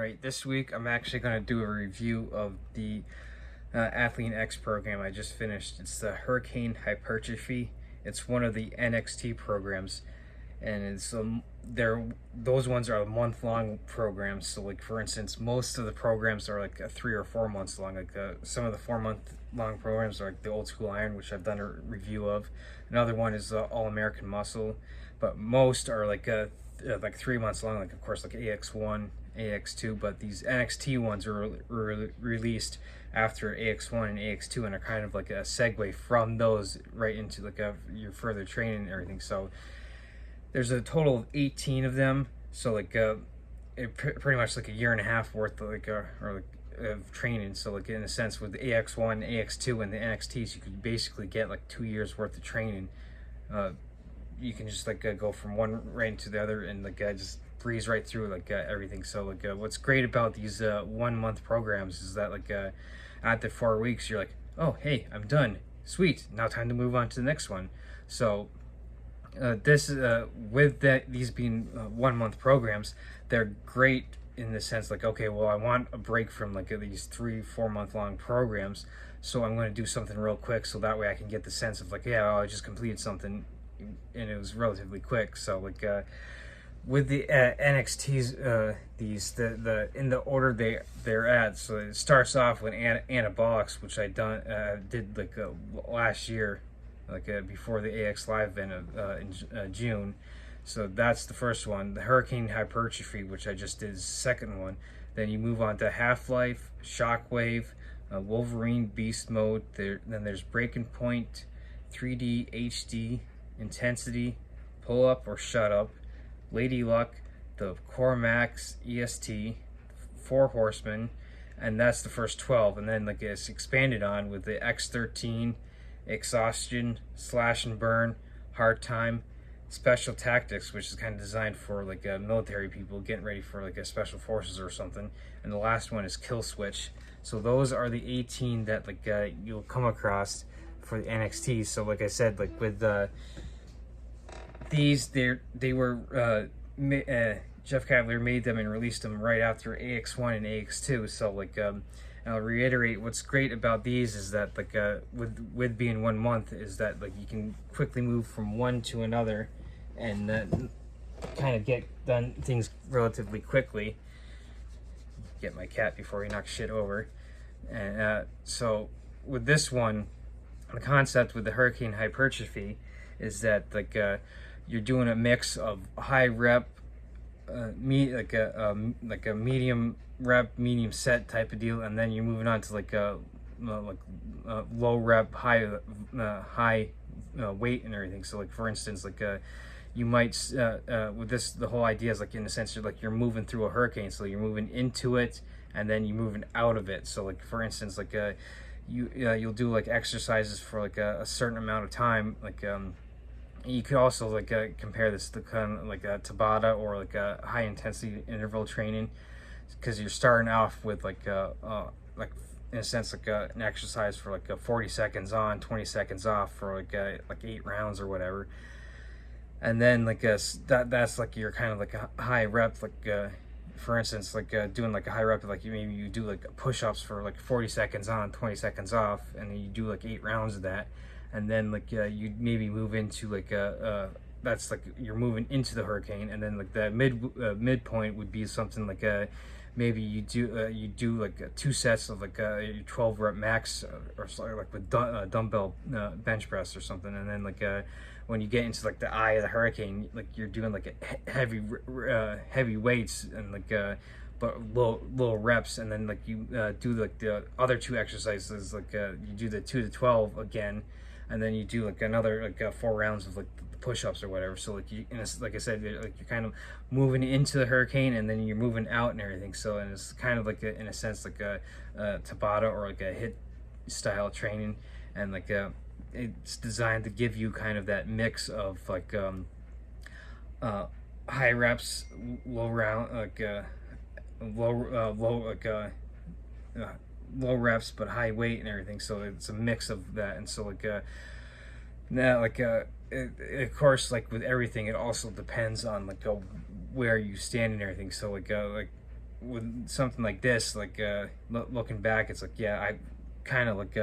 Alright, this week I'm actually going to do a review of the Athlete X program I just finished. It's the Hurricane Hypertrophy. It's one of the NXT programs, and those ones are month-long programs. So, like for instance, most of the programs are like 3 or 4 months long. Like some of the 4-month-long programs are like the Old School Iron, which I've done a review of. Another one is All American Muscle, but most are like 3 months long. Like of course, like AX1. AX2, but these NXT ones are released after AX1 and AX2 and are kind of like a segue from those right into like your further training and everything. So there's a total of 18 of them, so like pretty much like a year and a half worth of of training. So like in a sense with the AX1, AX2 and the NXTs, you could basically get like 2 years worth of training. You can just like go from one right into the other and like just breeze right through like everything. So like what's great about these 1 month programs is that like after 4 weeks you're like, oh hey, I'm done, sweet, now time to move on to the next one. So this with these being 1 month programs, they're great in the sense like, okay, well I want a break from like these 3-4 month long programs, so I'm going to do something real quick so that way I can get the sense of like, yeah, oh, I just completed something and it was relatively quick. So like with the NXTs, the in the order they're at. So it starts off with anabolics, which I did like last year, like before the AX Live event in June. So that's the first one. The Hurricane Hypertrophy, which I just did, is the second one. Then you move on to Half-Life, Shockwave, Wolverine Beast Mode. Then there's Breaking Point, 3D HD, Intensity, Pull Up or Shut Up, Lady Luck, the Core Max EST, 4 Horsemen, and that's the first 12. And then like it's expanded on with the X13, Exhaustion, Slash and Burn, Hard Time, Special Tactics, which is kind of designed for like military people getting ready for like a special forces or something. And the last one is Kill Switch. So those are the 18 that like you'll come across for the NXT. So like I said, like with these, they were Jeff Cavalier made them and released them right after AX1 and AX2. So like I'll reiterate, what's great about these is that like with being 1 month is that like you can quickly move from one to another and kind of get done things relatively quickly. Get my cat before he knocks shit over. And so with this one, the concept with the Hurricane Hypertrophy is that like you're doing a mix of high rep, like a medium rep, medium set type of deal, and then you're moving on to like a low rep, high weight and everything. So like for instance, like you might with this, the whole idea is like in a sense you're moving through a hurricane, so you're moving into it and then you're moving out of it. So like for instance, like you'll do like exercises for like a certain amount of time. Like you could also like compare this to kind of like a Tabata or like a high intensity interval training, because you're starting off with like in a sense like an exercise for like 40 seconds on, 20 seconds off for like 8 rounds or whatever. And then like that's like your kind of like a high rep, like for instance like doing like a high rep, like maybe you do like push-ups for like 40 seconds on, 20 seconds off, and then you do like 8 rounds of that. And then like you maybe move into like that's like you're moving into the hurricane. And then like the midpoint would be something like maybe you do like 2 sets of like 12 rep max or like with dumbbell bench press or something. And then like when you get into like the eye of the hurricane, like you're doing like heavy weights and like but low reps. And then like you do like the other 2 exercises, like you do the 2 to 12 again, and then you do like another like 4 rounds of like the push-ups or whatever. So like like I said, like you're kind of moving into the hurricane and then you're moving out and everything. So and it's kind of like in a sense like a Tabata or like a HIIT style training. And like it's designed to give you kind of that mix of like high reps, low round, like low reps but high weight and everything. So it's a mix of that. And so like now like of course like with everything, it also depends on like where you stand and everything. So like with something like this, like looking back, it's like, yeah, I kind of like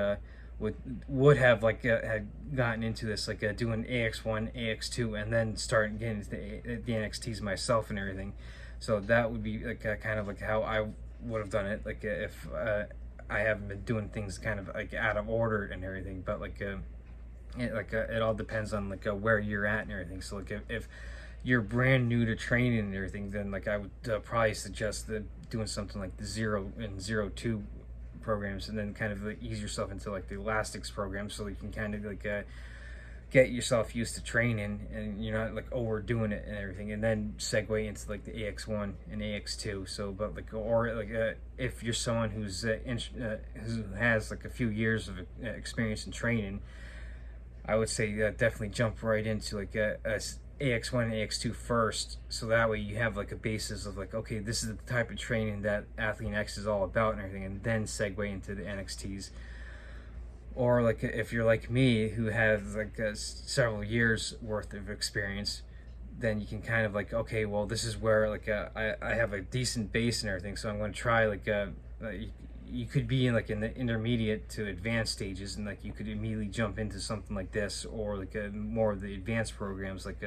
would would have like had gotten into this, like doing AX1, AX2, and then start getting into the NXTs myself and everything. So that would be like kind of like how I would have done it, like if I haven't been doing things kind of like out of order and everything. But like it all depends on like where you're at and everything. So like if you're brand new to training and everything, then like I would probably suggest doing something like the 0 and 0 2 programs, and then kind of like ease yourself into like the elastics program, so you can kind of like get yourself used to training and you're not like overdoing it and everything, and then segue into like the AX1 and AX2. So but like, or like if you're someone who has like a few years of experience in training, I would say definitely jump right into like a AX1 and AX2 first, so that way you have like a basis of like, okay, this is the type of training that Athlete X is all about and everything, and then segue into the NXTs. Or like if you're like me, who has like several years worth of experience, then you can kind of like, okay, well, this is where like I have a decent base and everything, so I'm going to try like you could be in like in the intermediate to advanced stages, and like you could immediately jump into something like this, or like more of the advanced programs, like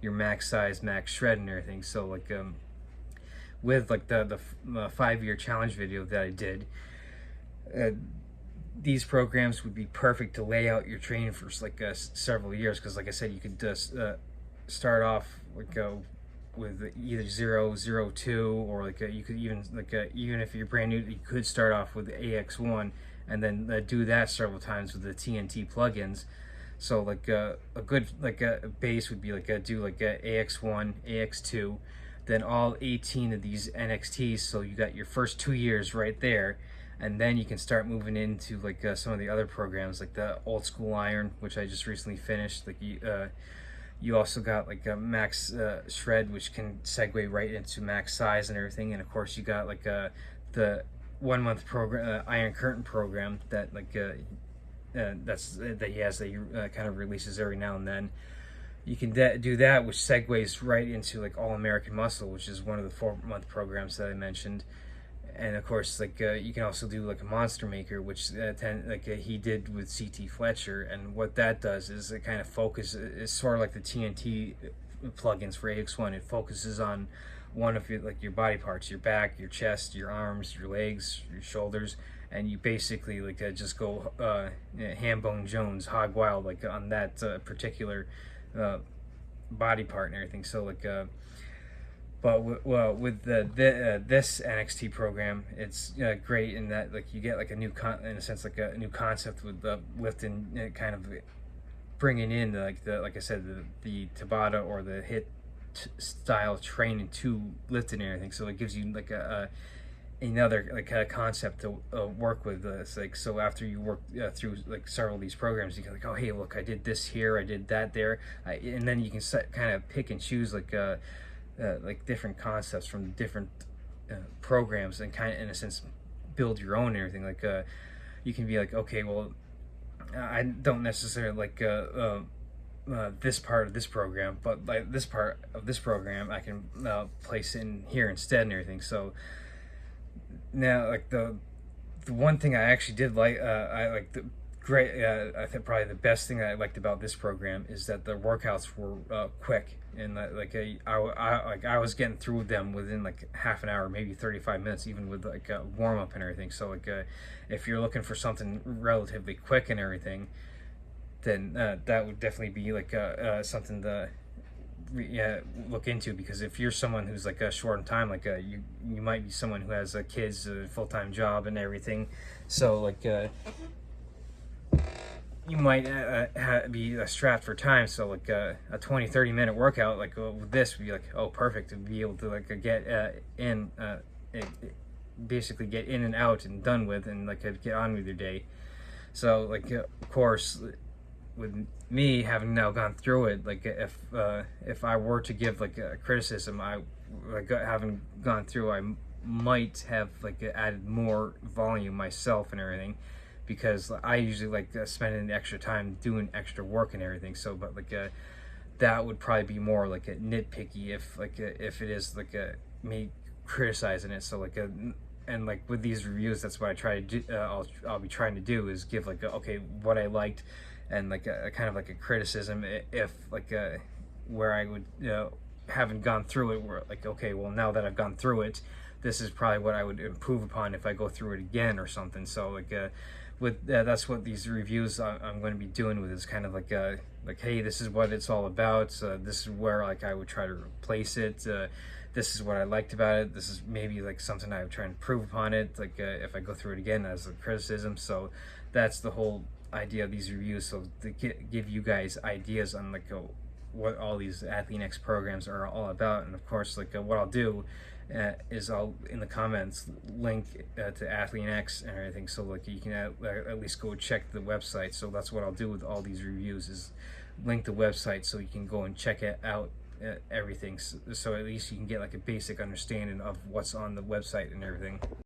your max size, max shred and everything. So like with like the 5-year challenge video that I did, these programs would be perfect to lay out your training for like several years, because like I said, you could just start off like with either 0, 0, 2, or like you could even like even if you're brand new, you could start off with AX1 and then do that several times with the TNT plugins. So like a good like a base would be like do like AX1, AX2, then all 18 of these NXTs. So you got your first 2 years right there, and then you can start moving into like some of the other programs, like the old school iron, which I just recently finished. Like you also got like a max shred, which can segue right into max size and everything. And of course you got like the 1 month program, Iron Curtain program, that like that he has, that he kind of releases every now and then. You can do that, which segues right into like All American Muscle, which is one of the 4-month programs that I mentioned. And of course, like you can also do like a Monster Maker, which he did with CT Fletcher. And what that does is it kind of focuses, it's sort of like the TNT plugins for AX1. It focuses on one of your like your body parts, your back, your chest, your arms, your legs, your shoulders, and you basically like just go ham bone Jones, hog wild, like on that particular body part and everything. So like but well, with this NXT program, it's great in that like you get like a new in a sense like a new concept with the lifting, kind of bringing in like I said, the Tabata or the hit style training to lifting and everything. So it gives you like another like a concept to work with. It's like, so after you work through like several of these programs, you can like, oh hey, look, I did this here, I did that there, and then you can kind of pick and choose like different concepts from different programs, and kind of in a sense build your own and everything. Like you can be like, okay, well, I don't necessarily like this part of this program, but like this part of this program I can place in here instead and everything. So now like the one thing I actually did like, I like the great I think probably the best thing that I liked about this program is that the workouts were quick, and I was getting through them within like half an hour, maybe 35 minutes, even with like a warm up and everything. So like if you're looking for something relatively quick and everything, then that would definitely be like something to look into. Because if you're someone who's like short in time, like you might be someone who has kids, a full-time job and everything, so like you might be strapped for time. So like a 20-30 minute workout like with this would be like, oh, perfect, to be able to like get in basically get in and out and done with, and like get on with your day. So like of course, with me having now gone through it, like if I were to give like a criticism, I like having gone through, I might have like added more volume myself and everything, because I usually like spending extra time doing extra work and everything. So but like that would probably be more like a nitpicky if like if it is like me criticizing it. So like and like with these reviews, that's what I try to do. I'll be trying to do is give like okay, what I liked, and like a kind of like a criticism if like where I would haven't gone through it, where like okay, well now that I've gone through it, this is probably what I would improve upon if I go through it again or something. So like with that's what these reviews I'm going to be doing with, is kind of like hey, this is what it's all about. This is where like I would try to replace it. This is what I liked about it. This is maybe like something I would try and improve upon it. Like if I go through it again as a criticism. So that's the whole idea of these reviews. So to give you guys ideas on like what all these Athlean programs are all about. And of course, like what I'll do is I'll in the comments link to Athlean and everything, so like you can at least go check the website. So that's what I'll do with all these reviews, is link the website so you can go and check it out, everything, so at least you can get like a basic understanding of what's on the website and everything.